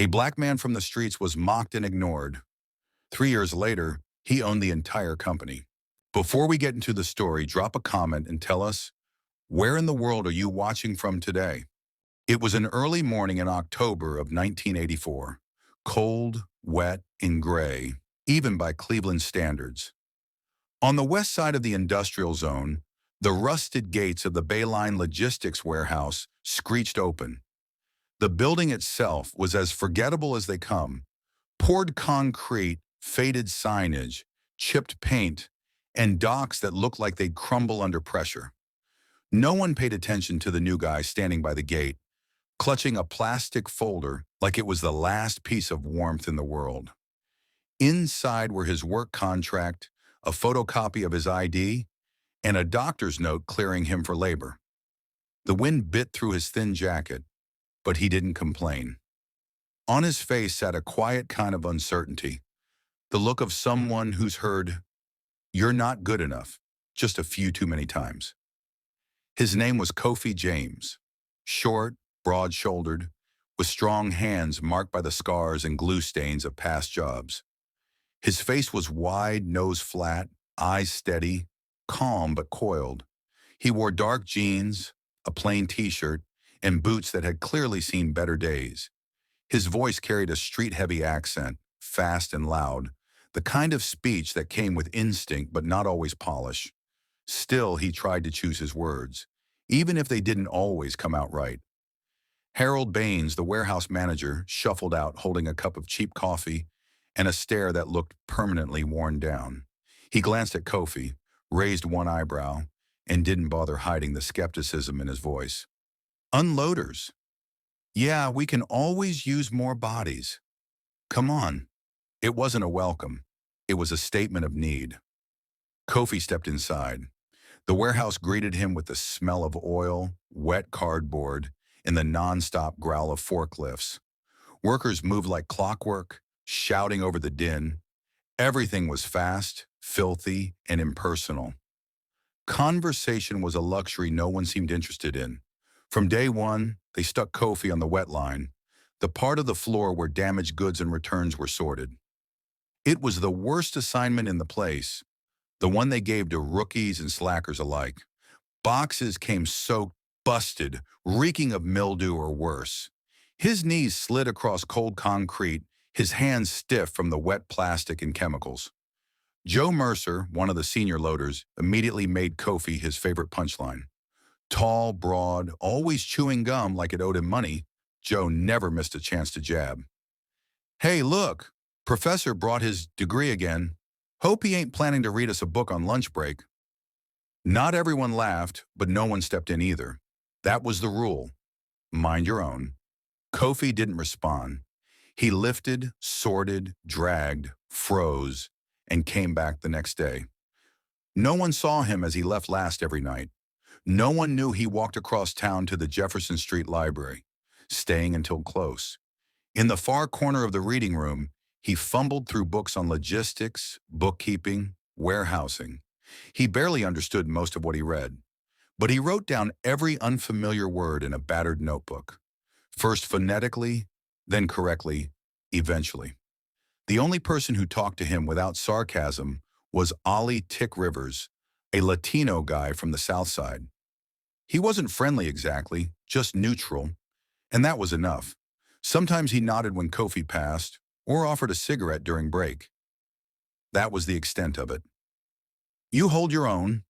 A black man from the streets was mocked and ignored. 3 years later, he owned the entire company. Before we get into the story, drop a comment and tell us, where in the world are you watching from today? It was an early morning in October of 1984. Cold, wet, and gray, even by Cleveland standards. On the west side of the industrial zone, the rusted gates of the Bayline Logistics warehouse screeched open. The building itself was as forgettable as they come. Poured concrete, faded signage, chipped paint, and docks that looked like they'd crumble under pressure. No one paid attention to the new guy standing by the gate, clutching a plastic folder like it was the last piece of warmth in the world. Inside were his work contract, a photocopy of his ID, and a doctor's note clearing him for labor. The wind bit through his thin jacket, but he didn't complain. On his face sat a quiet kind of uncertainty, the look of someone who's heard, "You're not good enough," just a few too many times. His name was Kofi James, short, broad-shouldered, with strong hands marked by the scars and glue stains of past jobs. His face was wide, nose flat, eyes steady, calm but coiled. He wore dark jeans, a plain t-shirt, and boots that had clearly seen better days. His voice carried a street-heavy accent, fast and loud, the kind of speech that came with instinct but not always polish. Still, he tried to choose his words, even if they didn't always come out right. Harold Baines, the warehouse manager, shuffled out holding a cup of cheap coffee and a stare that looked permanently worn down. He glanced at Kofi, raised one eyebrow, and didn't bother hiding the skepticism in his voice. "Unloaders. Yeah, we can always use more bodies. Come on." It wasn't a welcome. It was a statement of need. Kofi stepped inside. The warehouse greeted him with the smell of oil, wet cardboard, and the nonstop growl of forklifts. Workers moved like clockwork, shouting over the din. Everything was fast, filthy, and impersonal. Conversation was a luxury no one seemed interested in. From day one, they stuck Kofi on the wet line, the part of the floor where damaged goods and returns were sorted. It was the worst assignment in the place, the one they gave to rookies and slackers alike. Boxes came soaked, busted, reeking of mildew or worse. His knees slid across cold concrete, his hands stiff from the wet plastic and chemicals. Joe Mercer, one of the senior loaders, immediately made Kofi his favorite punchline. Tall, broad, always chewing gum like it owed him money, Joe never missed a chance to jab. "Hey, look, Professor brought his degree again. Hope he ain't planning to read us a book on lunch break." Not everyone laughed, but no one stepped in either. That was the rule. Mind your own. Kofi didn't respond. He lifted, sorted, dragged, froze, and came back the next day. No one saw him as he left last every night. No one knew he walked across town to the Jefferson Street Library, staying until close. In the far corner of the reading room, he fumbled through books on logistics, bookkeeping, warehousing. He barely understood most of what he read, but he wrote down every unfamiliar word in a battered notebook. First phonetically, then correctly, eventually. The only person who talked to him without sarcasm was Ollie Tick Rivers, a Latino guy from the South Side. He wasn't friendly exactly, just neutral, and that was enough. Sometimes he nodded when Kofi passed, or offered a cigarette during break. That was the extent of it. "You hold your own,"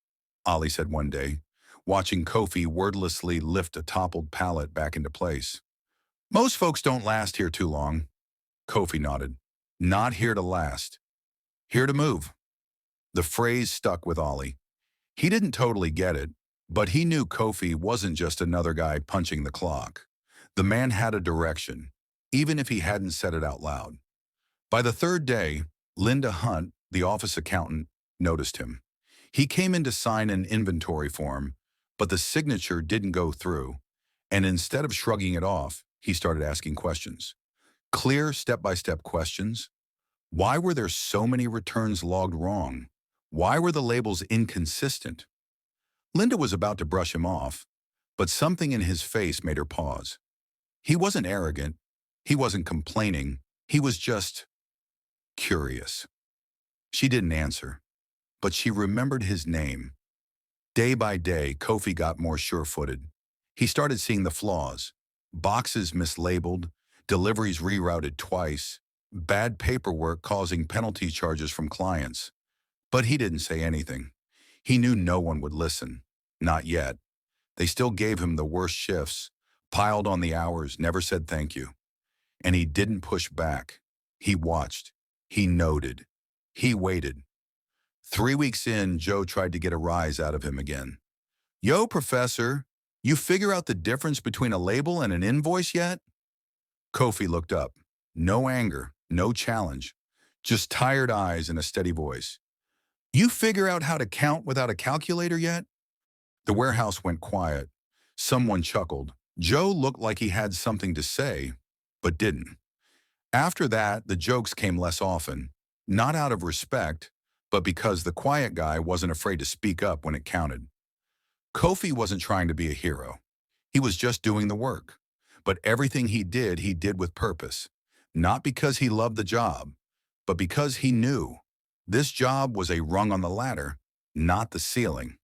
Ollie said one day, watching Kofi wordlessly lift a toppled pallet back into place. "Most folks don't last here too long." Kofi nodded. "Not here to last. Here to move." The phrase stuck with Ollie. He didn't totally get it, but he knew Kofi wasn't just another guy punching the clock. The man had a direction, even if he hadn't said it out loud. By the third day, Linda Hunt, the office accountant, noticed him. He came in to sign an inventory form, but the signature didn't go through, and instead of shrugging it off, he started asking questions. Clear step-by-step questions. Why were there so many returns logged wrong? Why were the labels inconsistent? Linda was about to brush him off, but something in his face made her pause. He wasn't arrogant, He wasn't complaining. He was just curious. She didn't answer, but she remembered his name. Day by day, Kofi got more sure-footed. He started seeing the flaws. Boxes mislabeled, deliveries rerouted twice, bad paperwork causing penalty charges from clients. But he didn't say anything. He knew no one would listen. Not yet. They still gave him the worst shifts, piled on the hours, never said thank you. And he didn't push back. He watched. He noted. He waited. 3 weeks in, Joe tried to get a rise out of him again. Yo, professor, you figure out the difference between a label and an invoice yet? Kofi looked up. No anger, no challenge, just tired eyes and a steady voice. You figure out how to count without a calculator yet? The warehouse went quiet. Someone chuckled. Joe looked like he had something to say, but didn't. After that, the jokes came less often, not out of respect, but because the quiet guy wasn't afraid to speak up when it counted. Kofi wasn't trying to be a hero. He was just doing the work. But everything he did with purpose. Not because he loved the job, but because he knew this job was a rung on the ladder, not the ceiling.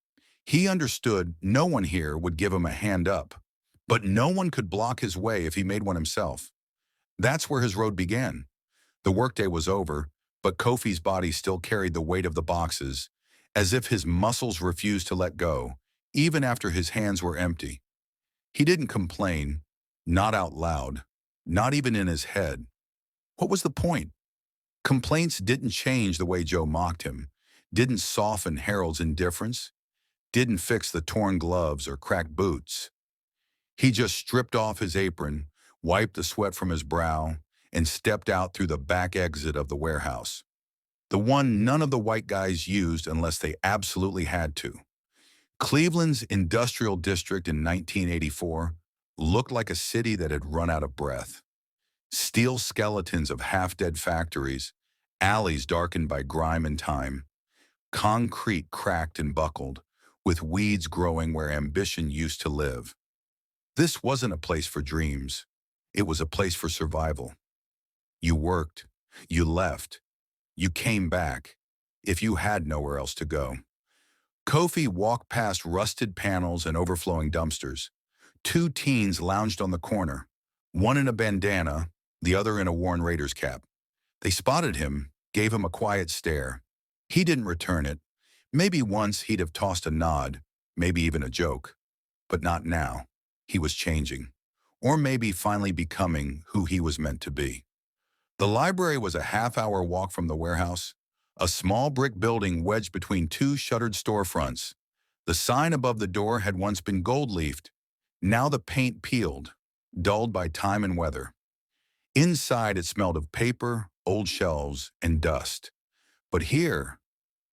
He understood no one here would give him a hand up, but no one could block his way if he made one himself. That's where his road began. The workday was over, but Kofi's body still carried the weight of the boxes, as if his muscles refused to let go, even after his hands were empty. He didn't complain, not out loud, not even in his head. What was the point? Complaints didn't change the way Joe mocked him, didn't soften Harold's indifference, didn't fix the torn gloves or cracked boots. He just stripped off his apron, wiped the sweat from his brow, and stepped out through the back exit of the warehouse. The one none of the white guys used unless they absolutely had to. Cleveland's industrial district in 1984 looked like a city that had run out of breath. Steel skeletons of half-dead factories, alleys darkened by grime and time, concrete cracked and buckled, with weeds growing where ambition used to live. This wasn't a place for dreams. It was a place for survival. You worked, you left, you came back, if you had nowhere else to go. Kofi walked past rusted panels and overflowing dumpsters. 2 teens lounged on the corner, one in a bandana, the other in a worn Raiders cap. They spotted him, gave him a quiet stare. He didn't return it. Maybe once he'd have tossed a nod, maybe even a joke. But not now. He was changing. Or maybe finally becoming who he was meant to be. The library was a half-hour walk from the warehouse, a small brick building wedged between 2 shuttered storefronts. The sign above the door had once been gold-leafed. Now the paint peeled, dulled by time and weather. Inside it smelled of paper, old shelves, and dust. But here,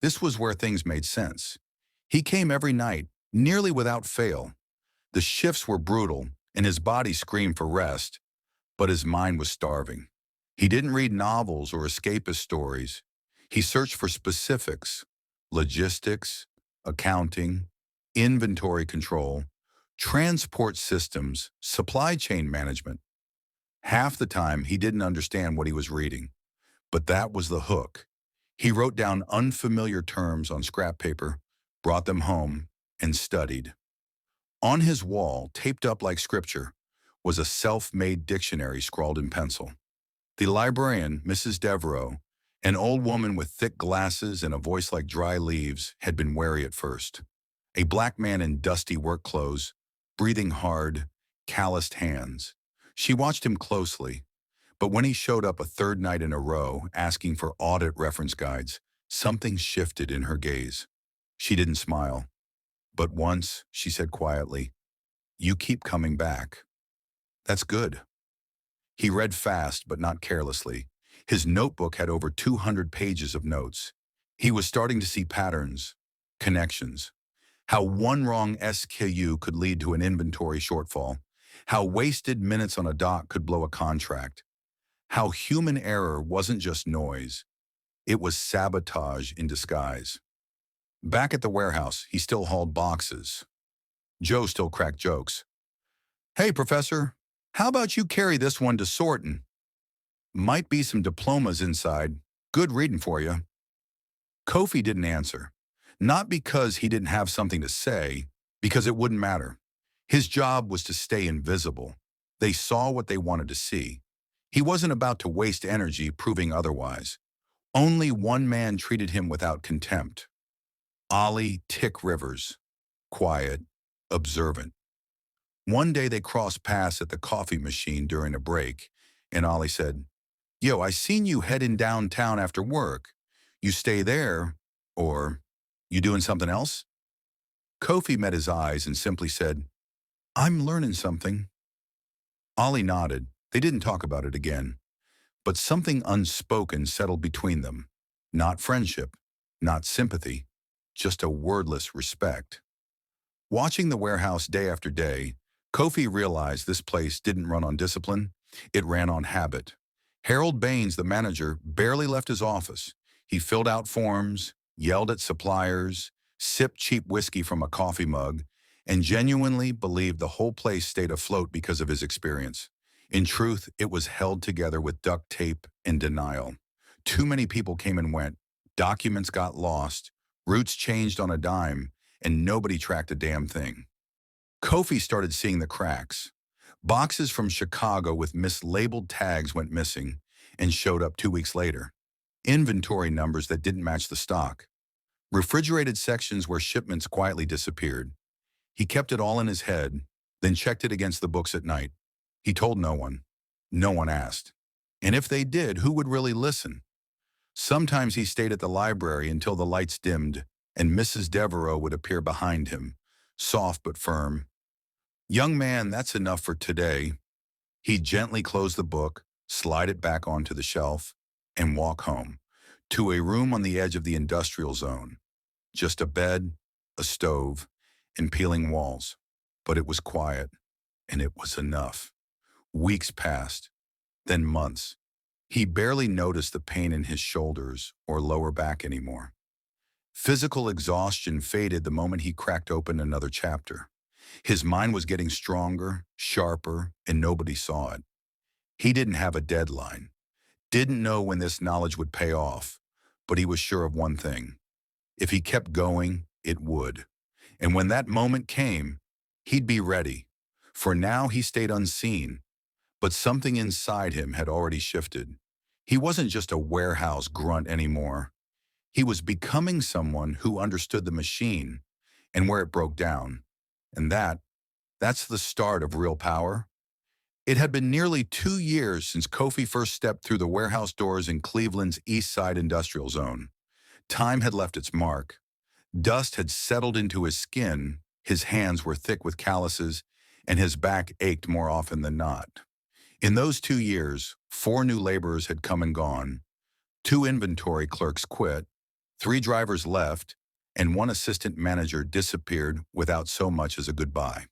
this was where things made sense. He came every night, nearly without fail. The shifts were brutal, and his body screamed for rest, but his mind was starving. He didn't read novels or escapist stories. He searched for specifics, logistics, accounting, inventory control, transport systems, supply chain management. Half the time, he didn't understand what he was reading, but that was the hook. He wrote down unfamiliar terms on scrap paper, brought them home, and studied. On his wall, taped up like scripture, was a self-made dictionary scrawled in pencil. The librarian, Mrs. Devereaux, an old woman with thick glasses and a voice like dry leaves, had been wary at first. A black man in dusty work clothes, breathing hard, calloused hands. She watched him closely, but when he showed up a 3rd night in a row asking for audit reference guides, something shifted in her gaze. She didn't smile. But once, she said quietly, "You keep coming back. That's good." He read fast, but not carelessly. His notebook had over 200 pages of notes. He was starting to see patterns, connections. How one wrong SKU could lead to an inventory shortfall. How wasted minutes on a dock could blow a contract. How human error wasn't just noise. It was sabotage in disguise. Back at the warehouse, he still hauled boxes. Joe still cracked jokes. "Hey, Professor, How about you carry this one to sorting? Might be some diplomas inside. Good reading for you. Kofi didn't answer. Not because he didn't have something to say, because it wouldn't matter. His job was to stay invisible. They saw what they wanted to see. He wasn't about to waste energy proving otherwise. Only one man treated him without contempt. Ollie Tick Rivers. Quiet, observant. One day they crossed paths at the coffee machine during a break, and Ollie said, "Yo, I seen you heading downtown after work. You stay there, or you doing something else?" Kofi met his eyes and simply said, "I'm learning something." Ollie nodded. They didn't talk about it again. But something unspoken settled between them. Not friendship, not sympathy, just a wordless respect. Watching the warehouse day after day, Kofi realized this place didn't run on discipline, it ran on habit. Harold Baines, the manager, barely left his office. He filled out forms, yelled at suppliers, sipped cheap whiskey from a coffee mug, and genuinely believed the whole place stayed afloat because of his experience. In truth, it was held together with duct tape and denial. Too many people came and went, documents got lost, routes changed on a dime, and nobody tracked a damn thing. Kofi started seeing the cracks. Boxes from Chicago with mislabeled tags went missing and showed up 2 weeks later. Inventory numbers that didn't match the stock. Refrigerated sections where shipments quietly disappeared. He kept it all in his head, then checked it against the books at night. He told no one. No one asked. And if they did, who would really listen? Sometimes he stayed at the library until the lights dimmed, and Mrs. Devereaux would appear behind him, soft but firm. "Young man, that's enough for today." He'd gently close the book, slide it back onto the shelf, and walk home, to a room on the edge of the industrial zone. Just a bed, a stove, and peeling walls. But it was quiet, and it was enough. Weeks passed, then months. He barely noticed the pain in his shoulders or lower back anymore. Physical exhaustion faded the moment he cracked open another chapter. His mind was getting stronger, sharper, and nobody saw it. He didn't have a deadline, didn't know when this knowledge would pay off, but he was sure of one thing. If he kept going, it would. And when that moment came, he'd be ready. For now, he stayed unseen, but something inside him had already shifted. He wasn't just a warehouse grunt anymore. He was becoming someone who understood the machine and where it broke down. And that's the start of real power. It had been nearly 2 years since Kofi first stepped through the warehouse doors in Cleveland's East Side Industrial Zone. Time had left its mark. Dust had settled into his skin, his hands were thick with calluses, and his back ached more often than not. In those 2 years, 4 new laborers had come and gone. 2 inventory clerks quit, 3 drivers left, and 1 assistant manager disappeared without so much as a goodbye.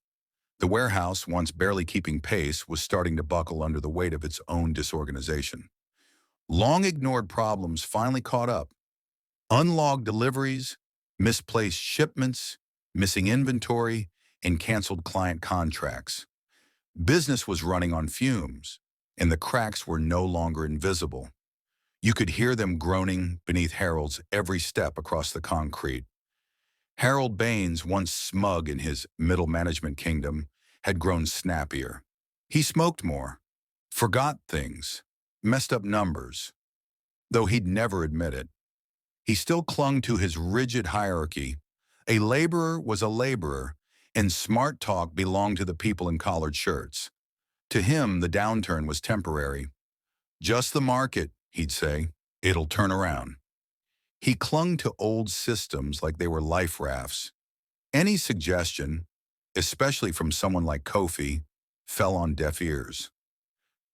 The warehouse, once barely keeping pace, was starting to buckle under the weight of its own disorganization. Long-ignored problems finally caught up. Unlogged deliveries, misplaced shipments, missing inventory, and canceled client contracts. Business was running on fumes, and the cracks were no longer invisible. You could hear them groaning beneath Harold's every step across the concrete. Harold Baines, once smug in his middle management kingdom, had grown snappier. He smoked more, forgot things, messed up numbers. Though he'd never admit it, he still clung to his rigid hierarchy. A laborer was a laborer, and smart talk belonged to the people in collared shirts. To him, the downturn was temporary. "Just the market," he'd say. "It'll turn around." He clung to old systems like they were life rafts. Any suggestion, especially from someone like Kofi, fell on deaf ears.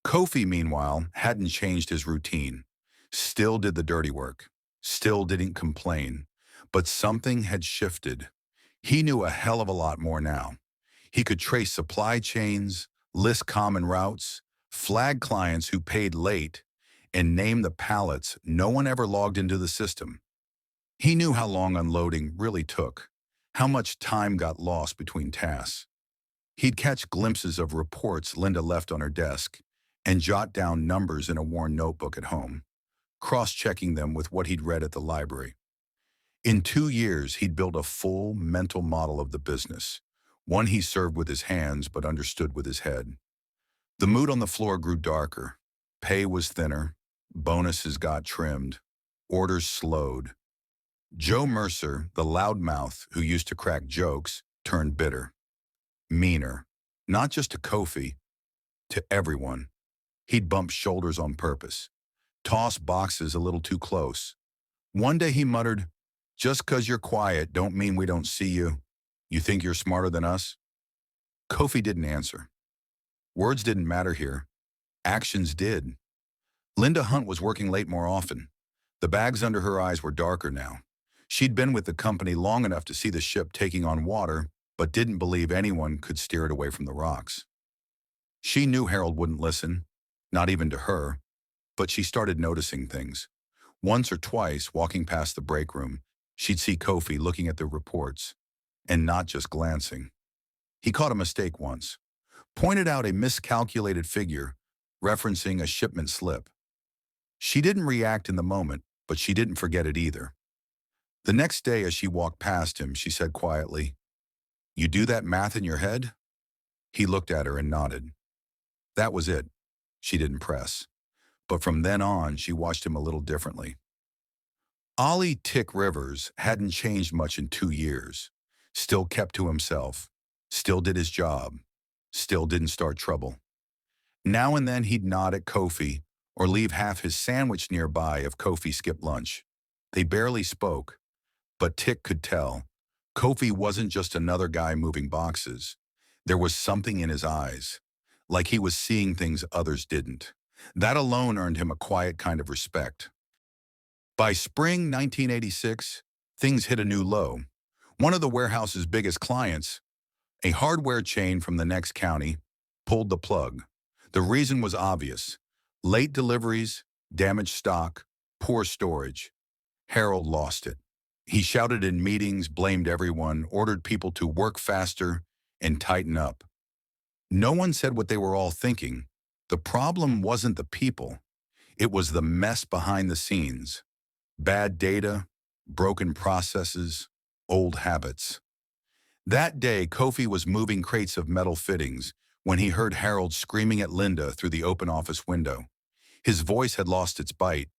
Kofi, meanwhile, hadn't changed his routine. Still did the dirty work. Still didn't complain. But something had shifted. He knew a hell of a lot more now. He could trace supply chains, list common routes, flag clients who paid late, and name the pallets no one ever logged into the system. He knew how long unloading really took, how much time got lost between tasks. He'd catch glimpses of reports Linda left on her desk and jot down numbers in a worn notebook at home, cross-checking them with what he'd read at the library. In 2 years, he'd built a full mental model of the business, one he served with his hands but understood with his head. The mood on the floor grew darker. Pay was thinner. Bonuses got trimmed. Orders slowed. Joe Mercer, the loudmouth who used to crack jokes, turned bitter. Meaner. Not just to Kofi, to everyone. He'd bump shoulders on purpose. Toss boxes a little too close. One day he muttered, "Just 'cause you're quiet don't mean we don't see you. You think you're smarter than us?" Kofi didn't answer. Words didn't matter here. Actions did. Linda Hunt was working late more often. The bags under her eyes were darker now. She'd been with the company long enough to see the ship taking on water, but didn't believe anyone could steer it away from the rocks. She knew Harold wouldn't listen, not even to her, but she started noticing things. Once or twice, walking past the break room, she'd see Kofi looking at the reports, and not just glancing. He caught a mistake once, pointed out a miscalculated figure, referencing a shipment slip. She didn't react in the moment, but she didn't forget it either. The next day, as she walked past him, she said quietly, "You do that math in your head?" He looked at her and nodded. That was it. She didn't press. But from then on, she watched him a little differently. Ollie "Tick" Rivers hadn't changed much in 2 years. Still kept to himself. Still did his job. Still didn't start trouble. Now and then he'd nod at Kofi or leave half his sandwich nearby if Kofi skipped lunch. They barely spoke, but Tick could tell. Kofi wasn't just another guy moving boxes. There was something in his eyes, like he was seeing things others didn't. That alone earned him a quiet kind of respect. By spring 1986, things hit a new low. One of the warehouse's biggest clients, a hardware chain from the next county, pulled the plug. The reason was obvious. Late deliveries, damaged stock, poor storage. Harold lost it. He shouted in meetings, blamed everyone, ordered people to work faster and tighten up. No one said what they were all thinking. The problem wasn't the people. It was the mess behind the scenes. Bad data, broken processes, old habits. That day, Kofi was moving crates of metal fittings when he heard Harold screaming at Linda through the open office window. His voice had lost its bite.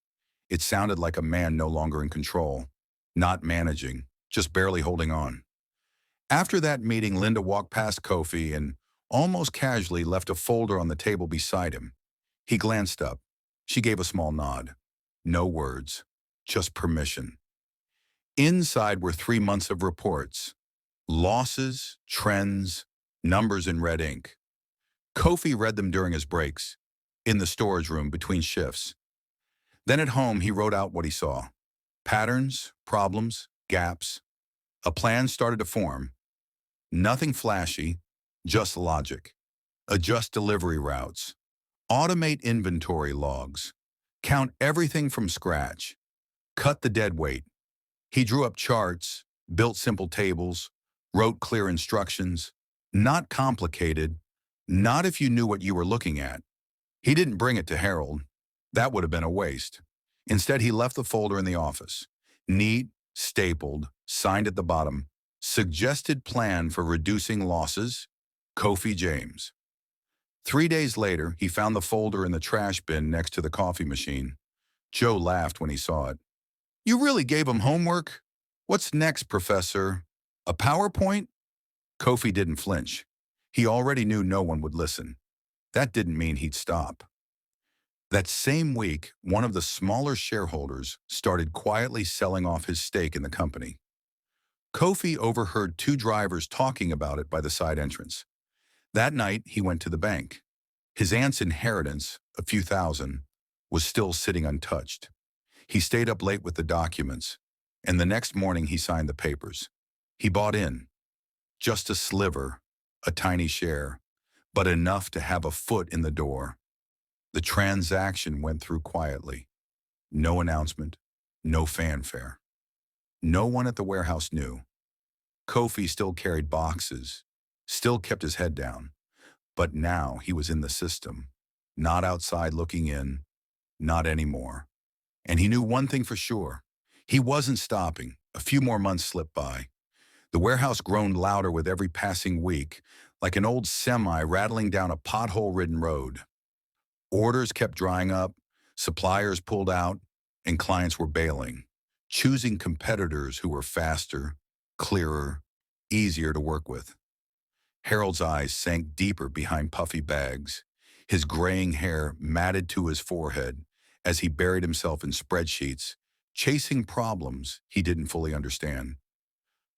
It sounded like a man no longer in control, not managing, just barely holding on. After that meeting, Linda walked past Kofi and, almost casually, left a folder on the table beside him. He glanced up. She gave a small nod. No words, just permission. Inside were 3 months of reports. Losses, trends, numbers in red ink. Kofi read them during his breaks, in the storage room between shifts. Then at home, he wrote out what he saw. Patterns, problems, gaps. A plan started to form. Nothing flashy, just logic. Adjust delivery routes. Automate inventory logs. Count everything from scratch. Cut the dead weight. He drew up charts, built simple tables, wrote clear instructions. Not complicated, not if you knew what you were looking at. He didn't bring it to Harold. That would have been a waste. Instead, he left the folder in the office. Neat, stapled, signed at the bottom. Suggested plan for reducing losses, Kofi James. 3 days later, he found the folder in the trash bin next to the coffee machine. Joe laughed when he saw it. "You really gave him homework? What's next, Professor? A PowerPoint?" Kofi didn't flinch. He already knew no one would listen. That didn't mean he'd stop. That same week, one of the smaller shareholders started quietly selling off his stake in the company. Kofi overheard 2 drivers talking about it by the side entrance. That night, he went to the bank. His aunt's inheritance, a few thousand, was still sitting untouched. He stayed up late with the documents, and the next morning he signed the papers. He bought in. Just a sliver, a tiny share, but enough to have a foot in the door. The transaction went through quietly. No announcement, no fanfare. No one at the warehouse knew. Kofi still carried boxes, still kept his head down. But now he was in the system, not outside looking in, not anymore. And he knew one thing for sure. He wasn't stopping. A few more months slipped by. The warehouse groaned louder with every passing week, like an old semi rattling down a pothole-ridden road. Orders kept drying up, suppliers pulled out, and clients were bailing, choosing competitors who were faster, clearer, easier to work with. Harold's eyes sank deeper behind puffy bags, his graying hair matted to his forehead as he buried himself in spreadsheets, chasing problems he didn't fully understand.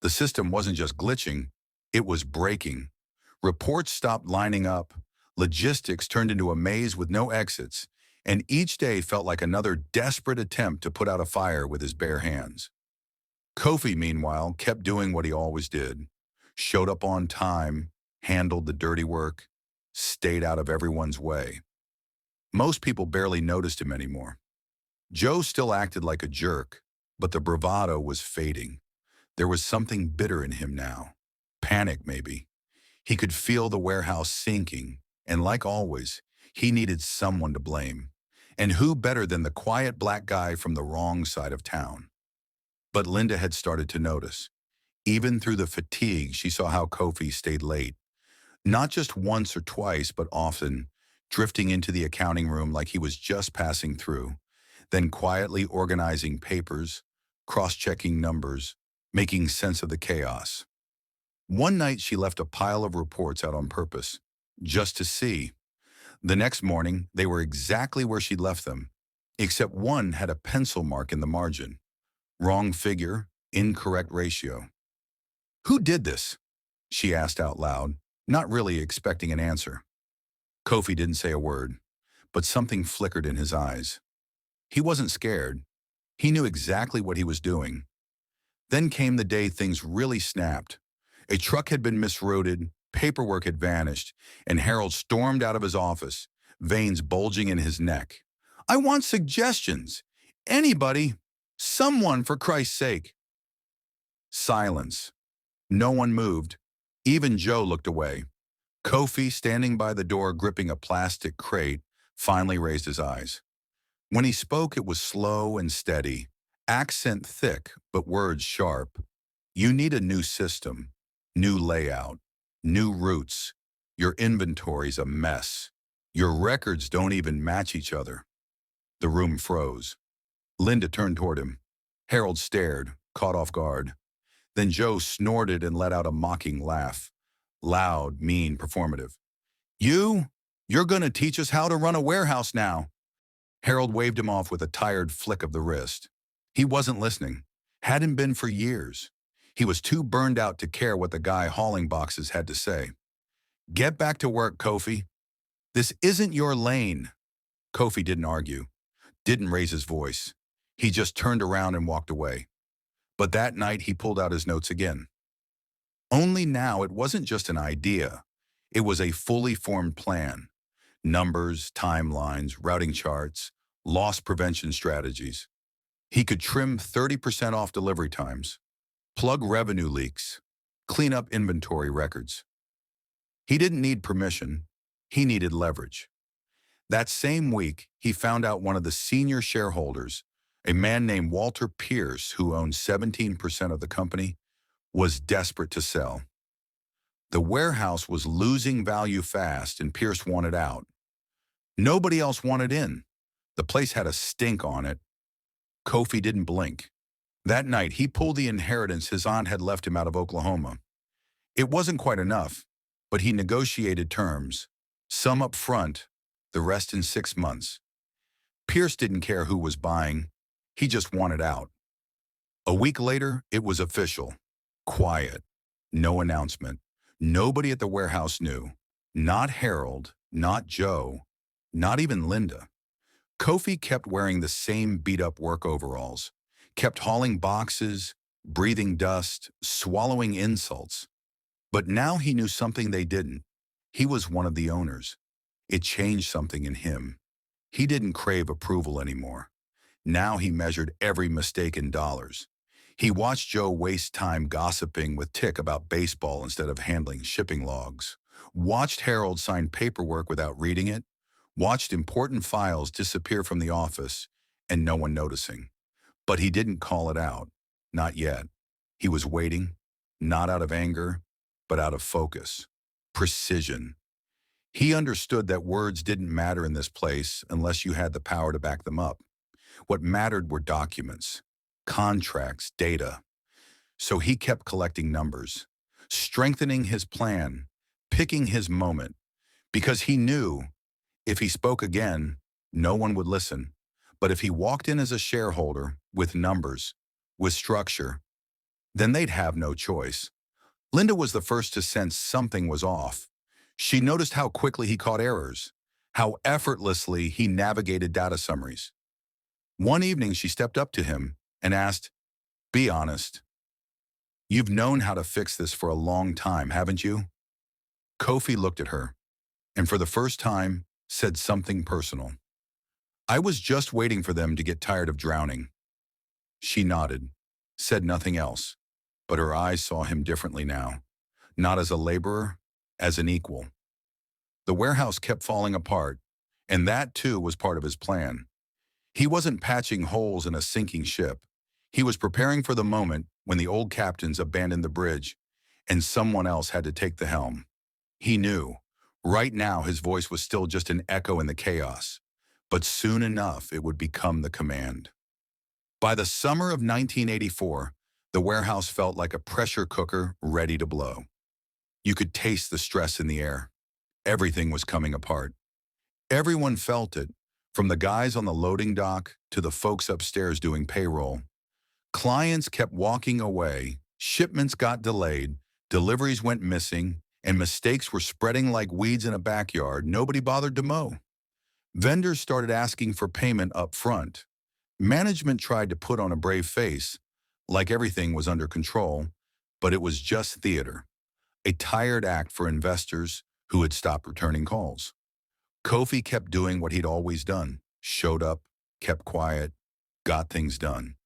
The system wasn't just glitching, it was breaking. Reports stopped lining up, logistics turned into a maze with no exits, and each day felt like another desperate attempt to put out a fire with his bare hands. Kofi, meanwhile, kept doing what he always did. Showed up on time, handled the dirty work, stayed out of everyone's way. Most people barely noticed him anymore. Joe still acted like a jerk, but the bravado was fading. There was something bitter in him now. Panic, maybe. He could feel the warehouse sinking, and like always, he needed someone to blame. And who better than the quiet black guy from the wrong side of town? But Linda had started to notice. Even through the fatigue, she saw how Kofi stayed late. Not just once or twice, but often, drifting into the accounting room like he was just passing through, then quietly organizing papers, cross-checking numbers, making sense of the chaos. One night she left a pile of reports out on purpose, just to see. The next morning, they were exactly where she'd left them, except one had a pencil mark in the margin. Wrong figure, incorrect ratio. "Who did this?" she asked out loud, not really expecting an answer. Kofi didn't say a word, but something flickered in his eyes. He wasn't scared. He knew exactly what he was doing. Then came the day things really snapped. A truck had been misrouted, paperwork had vanished, and Harold stormed out of his office, veins bulging in his neck. "I want suggestions. Anybody. Someone, for Christ's sake." Silence. No one moved. Even Joe looked away. Kofi, standing by the door gripping a plastic crate, finally raised his eyes. When he spoke, it was slow and steady, accent thick, but words sharp. "You need a new system, new layout, new routes. Your inventory's a mess. Your records don't even match each other." The room froze. Linda turned toward him. Harold stared, caught off guard. Then Joe snorted and let out a mocking laugh. Loud, mean, performative. You're gonna teach us how to run a warehouse now." Harold waved him off with a tired flick of the wrist. He wasn't listening. Hadn't been for years. He was too burned out to care what the guy hauling boxes had to say. "Get back to work, Kofi. This isn't your lane." Kofi didn't argue, didn't raise his voice. He just turned around and walked away. But that night he pulled out his notes again. Only now it wasn't just an idea. It was a fully formed plan. Numbers, timelines, routing charts, loss prevention strategies. He could trim 30% off delivery times, plug revenue leaks, clean up inventory records. He didn't need permission. He needed leverage. That same week, he found out one of the senior shareholders, a man named Walter Pierce, who owned 17% of the company, was desperate to sell. The warehouse was losing value fast and Pierce wanted out. Nobody else wanted in. The place had a stink on it. Kofi didn't blink. That night, he pulled the inheritance his aunt had left him out of Oklahoma. It wasn't quite enough, but he negotiated terms. Some up front, the rest in 6 months. Pierce didn't care who was buying. He just wanted out. A week later, it was official. Quiet. No announcement. Nobody at the warehouse knew. Not Harold, not Joe, not even Linda. Kofi kept wearing the same beat-up work overalls, kept hauling boxes, breathing dust, swallowing insults. But now he knew something they didn't. He was one of the owners. It changed something in him. He didn't crave approval anymore. Now he measured every mistake in dollars. He watched Joe waste time gossiping with Tick about baseball instead of handling shipping logs, watched Harold sign paperwork without reading it, watched important files disappear from the office, and no one noticing. But he didn't call it out. Not yet. He was waiting, not out of anger, but out of focus. Precision. He understood that words didn't matter in this place unless you had the power to back them up. What mattered were documents, contracts, data. So he kept collecting numbers, strengthening his plan, picking his moment, because he knew if he spoke again, no one would listen. But if he walked in as a shareholder with numbers, with structure, then they'd have no choice. Linda was the first to sense something was off. She noticed how quickly he caught errors, how effortlessly he navigated data summaries. One evening, she stepped up to him and asked, "Be honest. You've known how to fix this for a long time, haven't you?" Kofi looked at her, and for the first time, said something personal. "I was just waiting for them to get tired of drowning." She nodded, said nothing else, but her eyes saw him differently now, not as a laborer, as an equal. The warehouse kept falling apart, and that too was part of his plan. He wasn't patching holes in a sinking ship. He was preparing for the moment when the old captains abandoned the bridge and someone else had to take the helm. He knew. Right now, his voice was still just an echo in the chaos, but soon enough, it would become the command. By the summer of 1984, the warehouse felt like a pressure cooker ready to blow. You could taste the stress in the air. Everything was coming apart. Everyone felt it, from the guys on the loading dock to the folks upstairs doing payroll. Clients kept walking away, shipments got delayed, deliveries went missing, and mistakes were spreading like weeds in a backyard nobody bothered to mow. Vendors started asking for payment up front. Management tried to put on a brave face, like everything was under control, but it was just theater, a tired act for investors who had stopped returning calls. Kofi kept doing what he'd always done, showed up, kept quiet, got things done.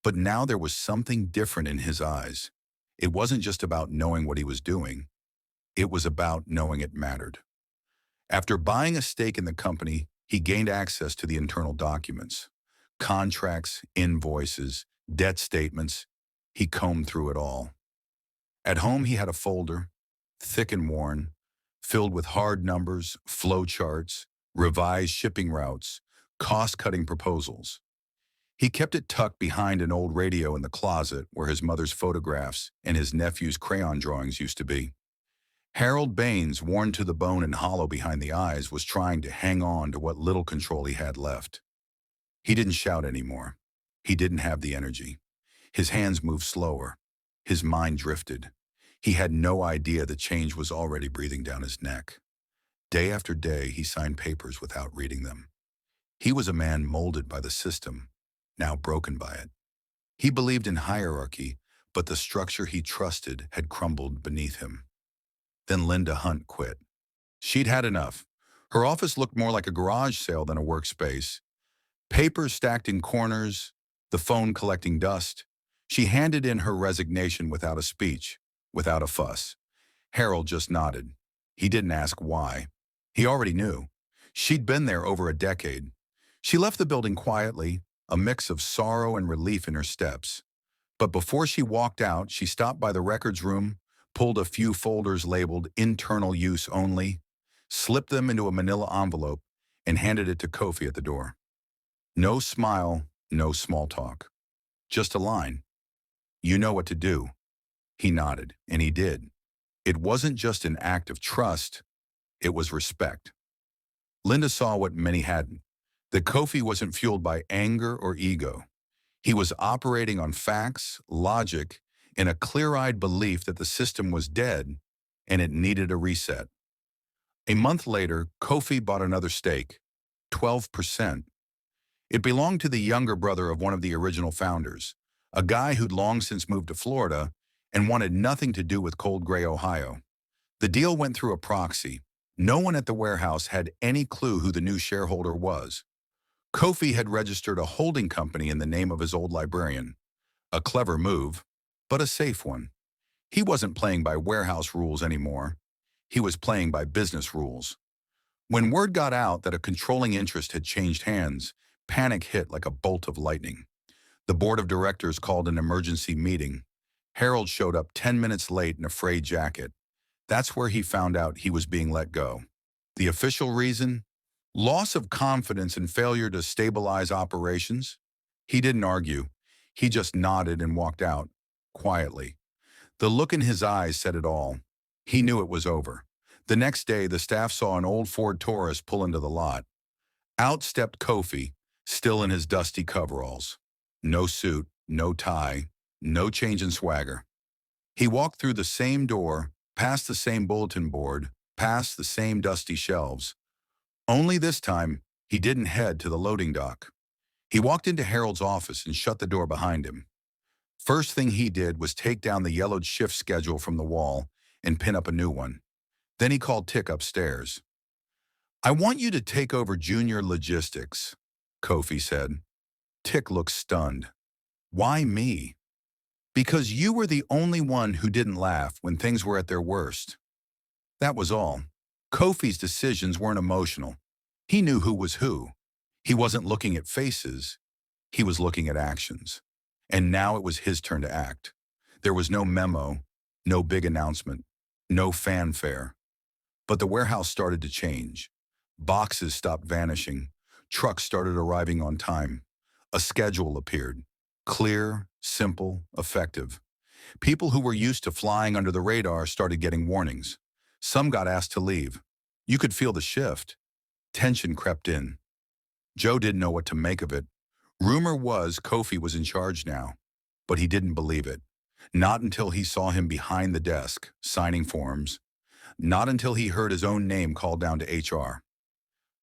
But now there was something different in his eyes. It wasn't just about knowing what he was doing. It was about knowing it mattered. After buying a stake in the company, he gained access to the internal documents. Contracts, invoices, debt statements. He combed through it all. At home, he had a folder, thick and worn, filled with hard numbers, flow charts, revised shipping routes, cost-cutting proposals. He kept it tucked behind an old radio in the closet where his mother's photographs and his nephew's crayon drawings used to be. Harold Baines, worn to the bone and hollow behind the eyes, was trying to hang on to what little control he had left. He didn't shout anymore. He didn't have the energy. His hands moved slower. His mind drifted. He had no idea the change was already breathing down his neck. Day after day, he signed papers without reading them. He was a man molded by the system, now broken by it. He believed in hierarchy, but the structure he trusted had crumbled beneath him. Then Linda Hunt quit. She'd had enough. Her office looked more like a garage sale than a workspace. Papers stacked in corners, the phone collecting dust. She handed in her resignation without a speech, without a fuss. Harold just nodded. He didn't ask why. He already knew. She'd been there over a decade. She left the building quietly, a mix of sorrow and relief in her steps. But before she walked out, she stopped by the records room, pulled a few folders labeled internal use only, slipped them into a manila envelope, and handed it to Kofi at the door. No smile, no small talk. Just a line. "You know what to do." He nodded, and he did. It wasn't just an act of trust, it was respect. Linda saw what many hadn't, that Kofi wasn't fueled by anger or ego. He was operating on facts, logic, and a clear-eyed belief that the system was dead and it needed a reset. A month later, Kofi bought another stake, 12%. It belonged to the younger brother of one of the original founders, a guy who'd long since moved to Florida and wanted nothing to do with cold gray Ohio. The deal went through a proxy. No one at the warehouse had any clue who the new shareholder was. Kofi had registered a holding company in the name of his old librarian. A clever move, but a safe one. He wasn't playing by warehouse rules anymore. He was playing by business rules. When word got out that a controlling interest had changed hands, panic hit like a bolt of lightning. The board of directors called an emergency meeting. Harold showed up 10 minutes late in a frayed jacket. That's where he found out he was being let go. The official reason? Loss of confidence and failure to stabilize operations. He didn't argue. He just nodded and walked out, quietly. The look in his eyes said it all. He knew it was over. The next day, the staff saw an old Ford Taurus pull into the lot. Out stepped Kofi, still in his dusty coveralls. No suit, no tie, no change in swagger. He walked through the same door, past the same bulletin board, past the same dusty shelves. Only this time, he didn't head to the loading dock. He walked into Harold's office and shut the door behind him. First thing he did was take down the yellowed shift schedule from the wall and pin up a new one. Then he called Tick upstairs. "I want you to take over junior logistics," Kofi said. Tick looked stunned. "Why me?" "Because you were the only one who didn't laugh when things were at their worst." That was all. Kofi's decisions weren't emotional. He knew who was who. He wasn't looking at faces. He was looking at actions. And now it was his turn to act. There was no memo, no big announcement, no fanfare. But the warehouse started to change. Boxes stopped vanishing. Trucks started arriving on time. A schedule appeared. Clear, simple, effective. People who were used to flying under the radar started getting warnings. Some got asked to leave. You could feel the shift. Tension crept in. Joe didn't know what to make of it. Rumor was Kofi was in charge now, but he didn't believe it. Not until he saw him behind the desk, signing forms. Not until he heard his own name called down to HR.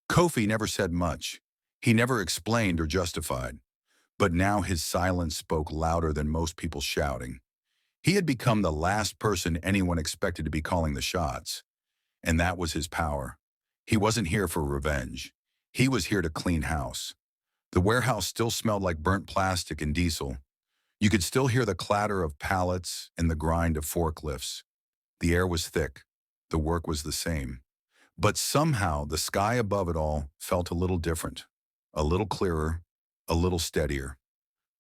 Kofi never said much. He never explained or justified. But now his silence spoke louder than most people shouting. He had become the last person anyone expected to be calling the shots. And that was his power. He wasn't here for revenge. He was here to clean house. The warehouse still smelled like burnt plastic and diesel. You could still hear the clatter of pallets and the grind of forklifts. The air was thick. The work was the same. But somehow the sky above it all felt a little different, a little clearer, a little steadier.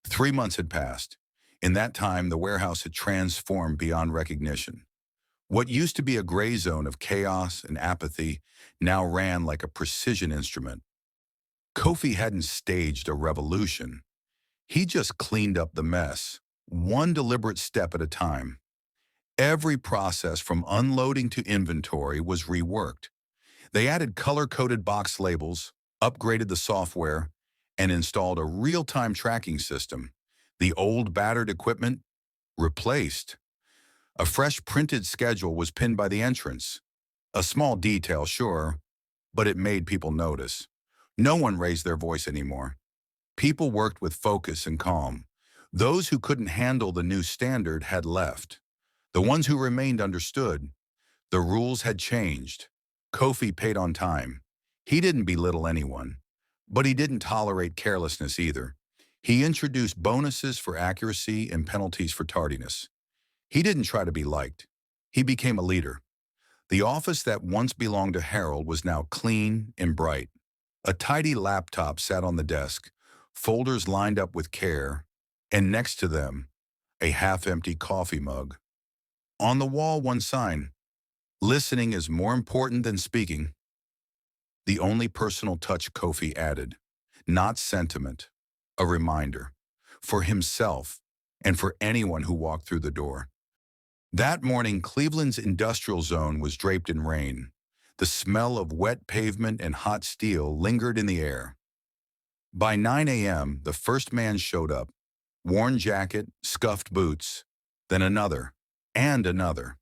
3 months had passed. In that time, the warehouse had transformed beyond recognition. What used to be a gray zone of chaos and apathy now ran like a precision instrument. Kofi hadn't staged a revolution. He just cleaned up the mess, one deliberate step at a time. Every process from unloading to inventory was reworked. They added color-coded box labels, upgraded the software, and installed a real-time tracking system. The old battered equipment replaced. A fresh printed schedule was pinned by the entrance. A small detail, sure, but it made people notice. No one raised their voice anymore. People worked with focus and calm. Those who couldn't handle the new standard had left. The ones who remained understood. The rules had changed. Kofi paid on time. He didn't belittle anyone, but he didn't tolerate carelessness either. He introduced bonuses for accuracy and penalties for tardiness. He didn't try to be liked. He became a leader. The office that once belonged to Harold was now clean and bright. A tidy laptop sat on the desk, folders lined up with care, and next to them, a half-empty coffee mug. On the wall, one sign: "Listening is more important than speaking." The only personal touch Kofi added, not sentiment, a reminder, for himself and for anyone who walked through the door. That morning, Cleveland's industrial zone was draped in rain. The smell of wet pavement and hot steel lingered in the air. By 9 a.m., the first man showed up, worn jacket, scuffed boots, then another, and another.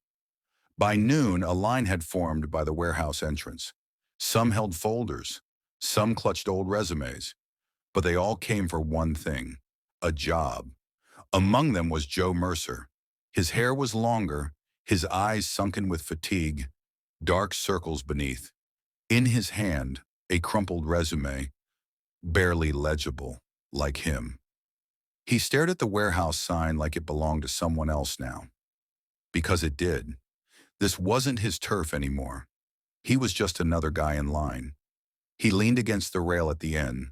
By noon, a line had formed by the warehouse entrance. Some held folders, some clutched old resumes, but they all came for one thing: a job. Among them was Joe Mercer. His hair was longer, his eyes sunken with fatigue, dark circles beneath. In his hand, a crumpled resume, barely legible, like him. He stared at the warehouse sign like it belonged to someone else now. Because it did. This wasn't his turf anymore. He was just another guy in line. He leaned against the rail at the end,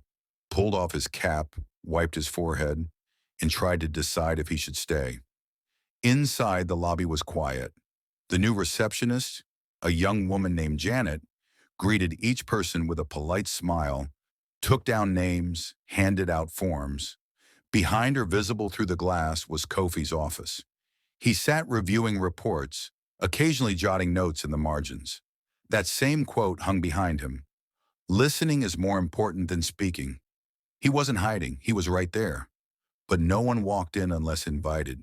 pulled off his cap, wiped his forehead, and tried to decide if he should stay. Inside, the lobby was quiet. The new receptionist, a young woman named Janet, greeted each person with a polite smile, took down names, handed out forms. Behind her, visible through the glass, was Kofi's office. He sat reviewing reports, occasionally jotting notes in the margins. That same quote hung behind him. Listening is more important than speaking. He wasn't hiding, he was right there. But no one walked in unless invited.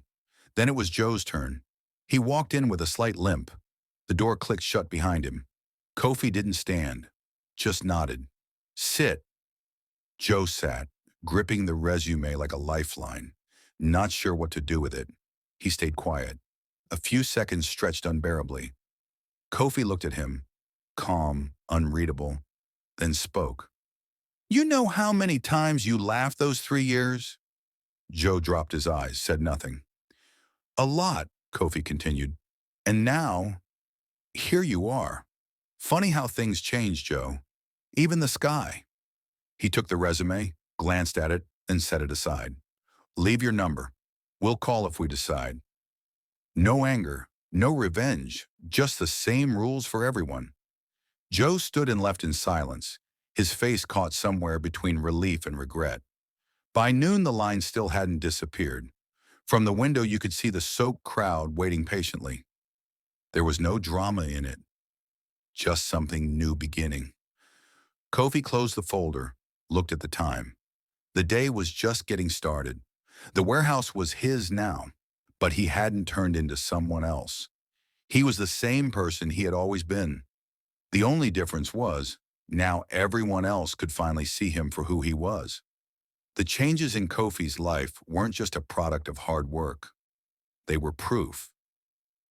Then it was Joe's turn. He walked in with a slight limp. The door clicked shut behind him. Kofi didn't stand, just nodded. Sit. Joe sat, gripping the resume like a lifeline, not sure what to do with it. He stayed quiet. A few seconds stretched unbearably. Kofi looked at him, calm, unreadable, then spoke. You know how many times you laughed those 3 years? Joe dropped his eyes, said nothing. A lot, Kofi continued. And now, here you are. Funny how things change, Joe. Even the sky. He took the resume, glanced at it, and set it aside. Leave your number. We'll call if we decide. No anger, no revenge, just the same rules for everyone. Joe stood and left in silence, his face caught somewhere between relief and regret. By noon, the line still hadn't disappeared. From the window, you could see the soaked crowd waiting patiently. There was no drama in it, just something new beginning. Kofi closed the folder, looked at the time. The day was just getting started. The warehouse was his now, but he hadn't turned into someone else. He was the same person he had always been. The only difference was, now everyone else could finally see him for who he was. The changes in Kofi's life weren't just a product of hard work. They were proof.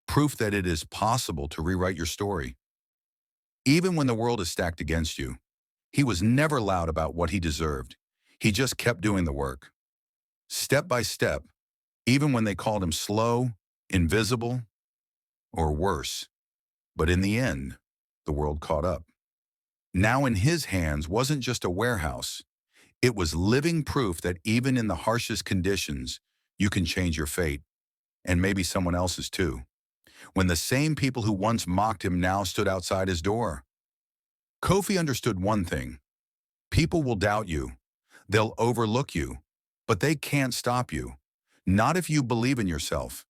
Proof that it is possible to rewrite your story. Even when the world is stacked against you, he was never loud about what he deserved. He just kept doing the work. Step by step, even when they called him slow, invisible, or worse. But in the end, the world caught up. Now in his hands wasn't just a warehouse. It was living proof that even in the harshest conditions, you can change your fate, and maybe someone else's too. When the same people who once mocked him now stood outside his door. Kofi understood one thing. People will doubt you. They'll overlook you, but they can't stop you. Not if you believe in yourself.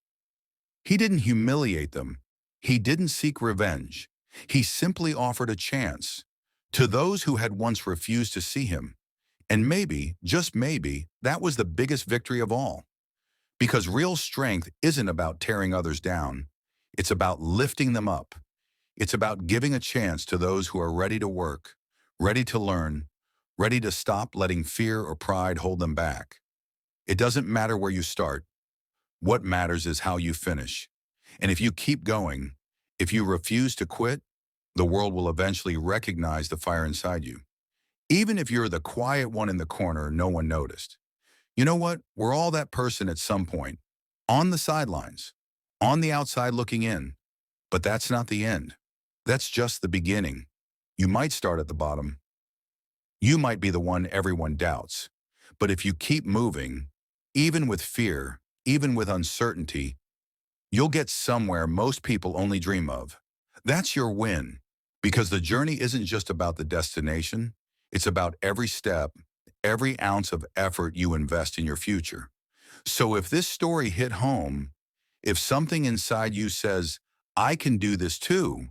He didn't humiliate them. He didn't seek revenge. He simply offered a chance to those who had once refused to see him. And maybe, just maybe, that was the biggest victory of all. Because real strength isn't about tearing others down. It's about lifting them up. It's about giving a chance to those who are ready to work, ready to learn, ready to stop letting fear or pride hold them back. It doesn't matter where you start. What matters is how you finish. And if you keep going, if you refuse to quit, the world will eventually recognize the fire inside you. Even if you're the quiet one in the corner no one noticed. You know what? We're all that person at some point. On the sidelines. On the outside looking in. But that's not the end. That's just the beginning. You might start at the bottom. You might be the one everyone doubts. But if you keep moving, even with fear, even with uncertainty, you'll get somewhere most people only dream of. That's your win. Because the journey isn't just about the destination. It's about every step, every ounce of effort you invest in your future. So if this story hit home, if something inside you says, I can do this too,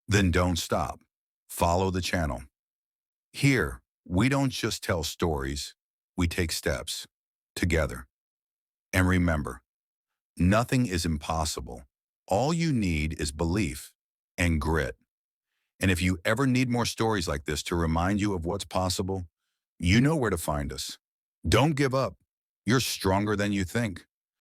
then don't stop. Follow the channel. Here, we don't just tell stories, we take steps together. And remember, nothing is impossible. All you need is belief and grit. And if you ever need more stories like this to remind you of what's possible, you know where to find us. Don't give up. You're stronger than you think.